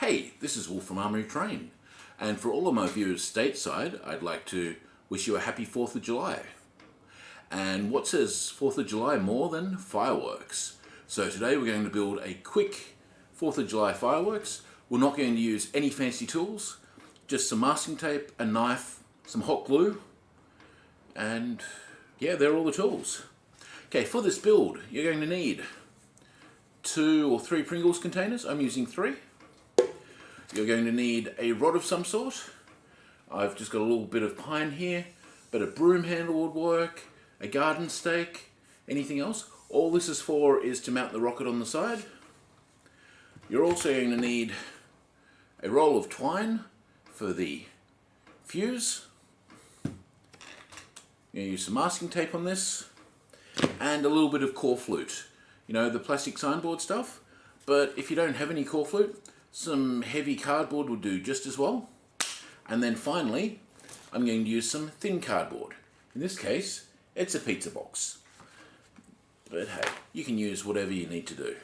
Hey, this is Wolf from Armoury-Terrain, and for all of my viewers stateside, I'd like to wish you a happy 4th of July. And what says 4th of July more than fireworks? So today we're going to build a quick 4th of July fireworks. We're not going to use any fancy tools, just some masking tape, a knife, some hot glue, and yeah, they're all the tools. Okay, for this build, you're going to need 2 or 3 Pringles containers. I'm using 3. You're going to need a rod of some sort. I've just got a little bit of pine here, but a broom handle would work, a garden stake, anything else. All this is for is to mount the rocket on the side. You're also going to need a roll of twine for the fuse. You're going to use some masking tape on this, and a little bit of core flute. You know, the plastic signboard stuff, but if you don't have any core flute, some heavy cardboard would do just as well. And then finally, I'm going to use some thin cardboard. In this case, it's a pizza box. But hey, you can use whatever you need to do.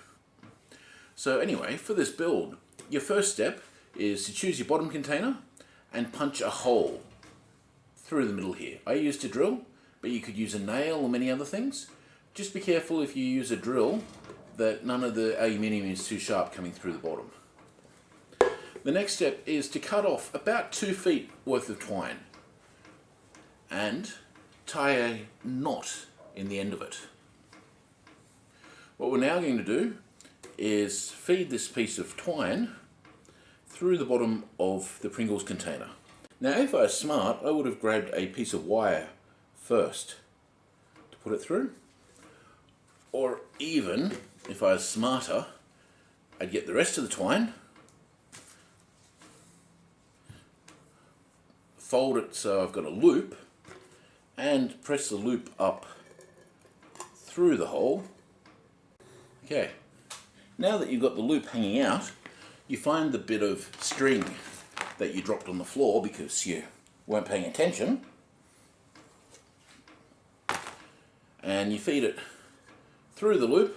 So anyway, for this build, your first step is to choose your bottom container and punch a hole through the middle here. I used a drill, but you could use a nail or many other things. Just be careful if you use a drill that none of the aluminium is too sharp coming through the bottom. The next step is to cut off about 2 feet worth of twine and tie a knot in the end of it. What we're now going to do is feed this piece of twine through the bottom of the Pringles container. Now if I was smart, I would have grabbed a piece of wire first to put it through, or even if I was smarter, I'd get the rest of the twine, fold it so I've got a loop, and press the loop up through the hole. Okay, now that you've got the loop hanging out, you find the bit of string that you dropped on the floor because you weren't paying attention, and you feed it through the loop,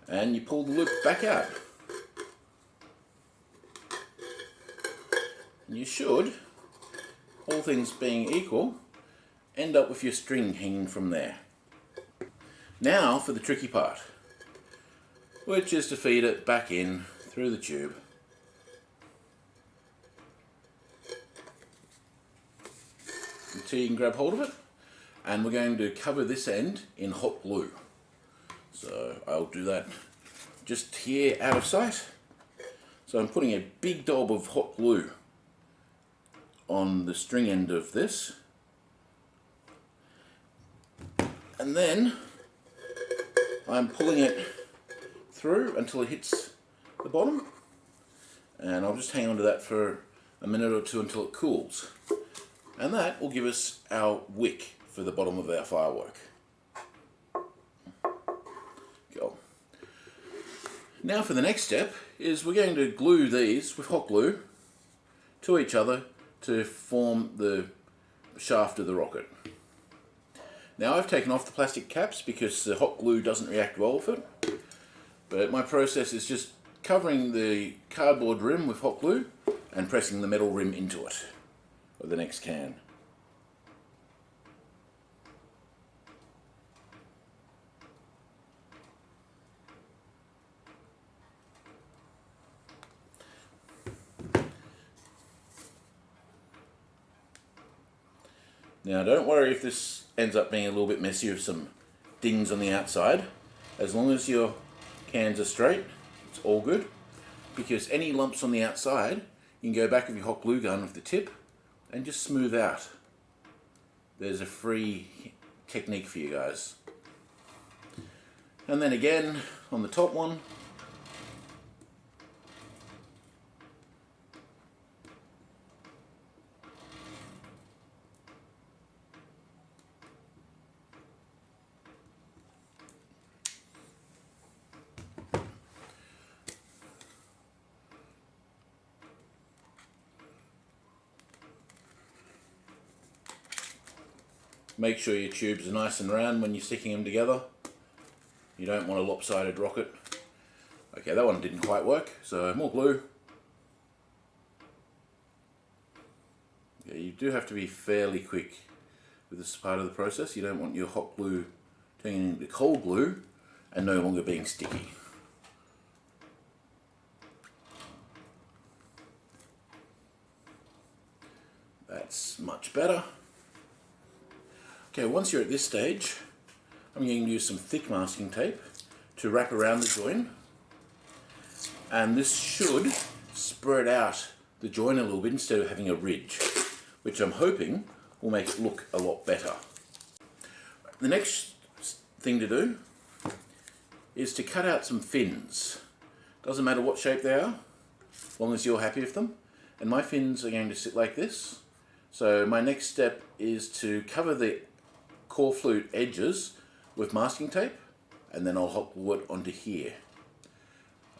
and you pull the loop back out. You should, all things being equal, end up with your string hanging from there. Now for the tricky part, which is to feed it back in through the tube. Until you can grab hold of it, and we're going to cover this end in hot glue. So I'll do that just here out of sight. So I'm putting a big dob of hot glue on the string end of this, and then I'm pulling it through until it hits the bottom, and I'll just hang on to that for a minute or two until it cools, and that will give us our wick for the bottom of our firework. Go. Now for the next step is we're going to glue these with hot glue to each other to form the shaft of the rocket. Now I've taken off the plastic caps because the hot glue doesn't react well with it, but my process is just covering the cardboard rim with hot glue and pressing the metal rim into it, or the next can. Now don't worry if this ends up being a little bit messy with some dings on the outside. As long as your cans are straight, it's all good. Because any lumps on the outside, you can go back with your hot glue gun with the tip and just smooth out. There's a free technique for you guys. And then again, on the top one, make sure your tubes are nice and round when you're sticking them together. You don't want a lopsided rocket. Okay, that one didn't quite work, so more glue. Yeah, you do have to be fairly quick with this part of the process. You don't want your hot glue turning into cold glue and no longer being sticky. That's much better. Okay, once you're at this stage, I'm going to use some thick masking tape to wrap around the join. And this should spread out the join a little bit instead of having a ridge, which I'm hoping will make it look a lot better. The next thing to do is to cut out some fins. Doesn't matter what shape they are, as long as you're happy with them. And my fins are going to sit like this. So my next step is to cover the core flute edges with masking tape, and then I'll hot glue it onto here.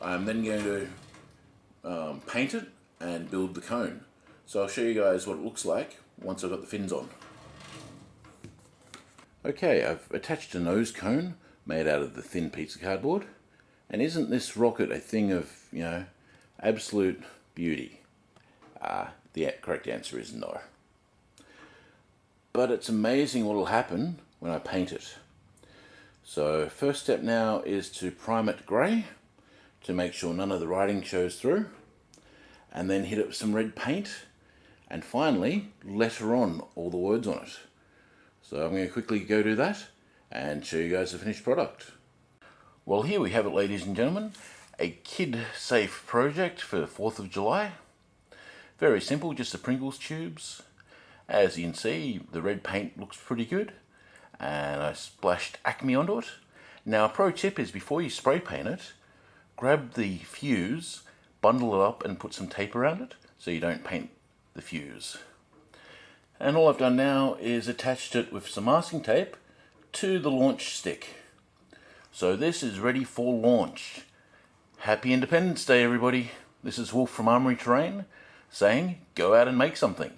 I'm then going to paint it and build the cone. So I'll show you guys what it looks like once I've got the fins on. Okay, I've attached a nose cone made out of the thin pizza cardboard. And isn't this rocket a thing of, you know, absolute beauty? The correct answer is no. But it's amazing what will happen when I paint it. So first step now is to prime it grey to make sure none of the writing shows through, and then hit it with some red paint, and finally letter on all the words on it. So I'm going to quickly go do that and show you guys the finished product. Well, here we have it, ladies and gentlemen, a kid-safe project for the 4th of July. Very simple, just the Pringles tubes. As you can see, the red paint looks pretty good, and I splashed Acme onto it. Now, a pro tip is before you spray paint it, grab the fuse, bundle it up and put some tape around it so you don't paint the fuse. And all I've done now is attached it with some masking tape to the launch stick. So this is ready for launch. Happy Independence Day, everybody. This is Wolf from Armoury-Terrain saying, go out and make something.